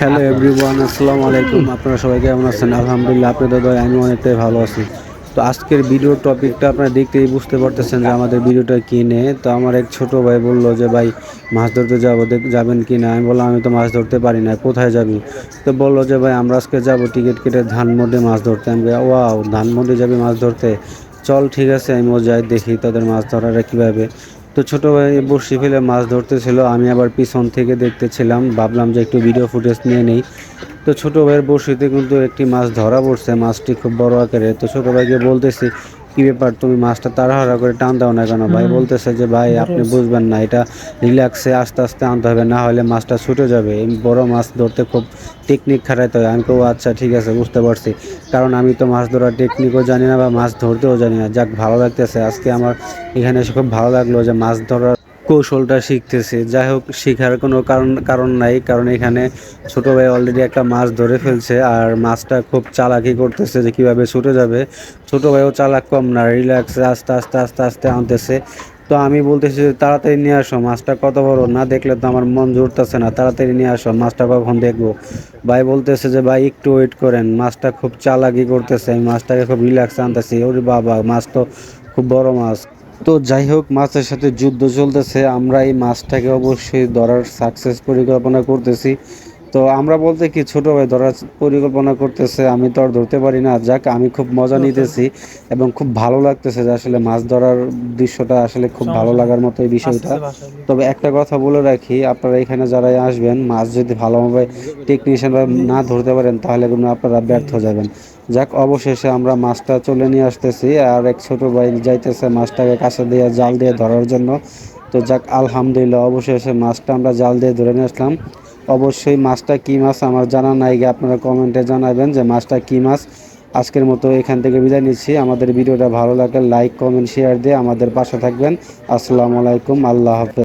Hello everyone, আসসালামু আলাইকুম। আপনারা সবাই কেমন আছেন? আলহামদুলিল্লাহ, আপনাদের দয়ায় আমি অনেকটাই ভালো আছি। তো আজকের ভিডিওর টপিকটা আপনারা দেখতেই বুঝতে পারতেছেন যে আমাদের ভিডিওটা কী নিয়ে। তো আমার এক ছোট ভাই বলল যে ভাই মাছ ধরতে যাবো, যাবেন কি না? আমি বললাম আমি তো মাছ ধরতে পারি না, কোথায় যাবি? তো বললো যে ভাই আমরা আজকে যাবো টিকিট কেটে ধানমন্ডি মাছ ধরতে। আমি বলি, ওয়াও, ধানমন্ডি যাবি মাছ ধরতে? চল, ঠিক আছে, আমিও যাই, দেখি তাদের মাছ ধরাটা কীভাবে। তো ছোট ভাই বড়শি ফেলে মাছ ধরতেছিল, আমি আবার পিছন থেকে দেখতেছিলাম, ভাবলাম যে একটু ভিডিও ফুটেজ নিয়ে নেই। তো ছোট ভাইয়ের বড়শিতে কিন্তু একটি মাছ ধরা পড়ছে, মাছটি খুব বড় আকারের। তো ছোট ভাইকে বলতেছি, কি ব্যাপার, তুমি মাছটা তাড়াহুড়া করে টান দাও না কেন? ভাই বলতেছে যে ভাই আপনি বুঝবেন না, এটা রিল্যাক্সে আস্তে আস্তে আনতে হবে, না হলে মাছটা ছুটে যাবে। এই বড় মাছ ধরতে খুব টেকনিক খাটাইতে হয়। আমি কেউ আচ্ছা ঠিক আছে, বুঝতে পারছি, কারণ আমি তো মাছ ধরার টেকনিকও জানি না বা মাছ ধরতেও জানি না। যাক, ভালো লাগতেছে আজকে আমার এখানে এসে, খুব ভালো লাগলো যে মাছ ধরার কৌশলটা শিখতেছি। যাই হোক, শেখার কোনো কারণ নাই, কারণ এখানে ছোট ভাই অলরেডি একটা মাছ ধরে ফেলছে আর মাছটা খুব চালাকি করতেছে যে কিভাবে ছুটে যাবে। ছোট ভাইও চালাক কম না, রিল্যাক্সে আস্তে আস্তে আস্তে আস্তে আনতেছে। তো আমি বলতেছি যে তাড়াতাড়ি নিয়ে আসো, মাছটা কত বড়, না দেখলে তো আমার মন জুড়তেছে না, তাড়াতাড়ি নিয়ে আসো, মাছটা কখন দেখবো। ভাই বলতেছে যে ভাই একটু ওয়েট করেন, মাছটা খুব চালাকি করতেছে, আমি মাছটাকে খুব রিল্যাক্সে আনতেছি। ওরে বাবা, মাছ তো খুব বড় মাছ। তো যাই হোক, মাছের সাথে যুদ্ধ চলতেছে, আমরা এই মাছটাকে অবশ্যই ধরার সাকসেস পরিকল্পনা করতেছি। তো আমরা বলতে কি, ছোট ভাই ধরার পরিকল্পনা করতেছে, আমি তো আর ধরতে পারি না। যাক, আমি খুব মজা নিতেছি এবং খুব ভালো লাগতেছে যে আসলে মাছ ধরার দৃশ্যটা আসলে খুব ভালো লাগার মতো এই বিষয়টা। তবে একটা কথা বলে রাখি, আপনারা এখানে যারাই আসবেন, মাছ যদি ভালোভাবে টেকনিশিয়ানরা না ধরতে পারেন তাহলে কিন্তু আপনারা ব্যর্থ যাবেন। যাক, অবশেষে আমরা মাছটা চলে নিয়ে আসতেছি, আর এক ছোট ভাই যাইতেছে মাছটাকে কাছে দিয়ে জাল দিয়ে ধরার জন্য। তো যাক, আলহামদুলিল্লাহ, অবশেষে মাছটা আমরা জাল দিয়ে ধরে নিয়ে আসলাম। অবশ্যই মাছটা কী মাছ আমার জানা নাই, গিয়ে আপনারা কমেন্টে জানাবেন যে মাছটা কী মাছ। আজকের মতো এখান থেকে বিদায় নিচ্ছি। আমাদের ভিডিওটা ভালো লাগলে লাইক, কমেন্ট, শেয়ার দিয়ে আমাদের পাশে থাকবেন। আসসালামু আলাইকুম, আল্লাহ হাফেজ।